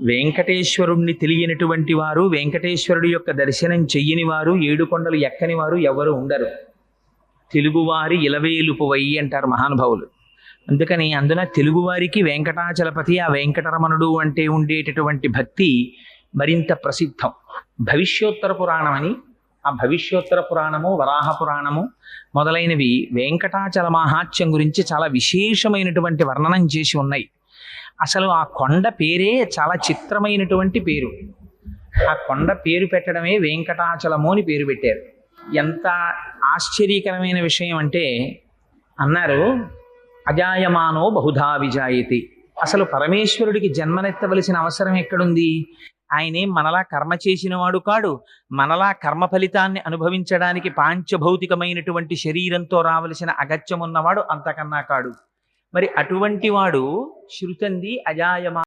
వెంకటేశ్వరుణ్ణి తెలియనటువంటి వారు, వెంకటేశ్వరుడి యొక్క దర్శనం చెయ్యని వారు, ఏడుకొండలు ఎక్కని వారు ఎవరు ఉండరు. తెలుగువారి ఇలవేలుపువై అంటారు మహానుభావులు. అందుకని అందున తెలుగువారికి వెంకటాచలపతి, ఆ వెంకటరమణుడు అంటే ఉండేటటువంటి భక్తి మరింత ప్రసిద్ధం. భవిష్యోత్తర పురాణం అని, ఆ భవిష్యోత్తర పురాణము, వరాహ పురాణము మొదలైనవి వెంకటాచల మహాత్యం గురించి చాలా విశేషమైనటువంటి వర్ణనం చేసి ఉన్నాయి. అసలు ఆ కొండ పేరే చాలా చిత్రమైనటువంటి పేరు. ఆ కొండ పేరు పెట్టడమే వెంకటాచలము అని పేరు పెట్టారు. ఎంత ఆశ్చర్యకరమైన విషయం అంటే, అన్నారు అజాయమానో బహుధా విజాయతి. అసలు పరమేశ్వరుడికి జన్మనెత్తవలసిన అవసరం ఎక్కడుంది? ఆయనేం మనలా కర్మ చేసినవాడు కాడు. మనలా కర్మ ఫలితాన్ని అనుభవించడానికి పాంచభౌతికమైనటువంటి శరీరంతో రావలసిన అగత్యం ఉన్నవాడు అంతకన్నా కాడు. మరి అటువంటి వాడు శృతంది అజాయమా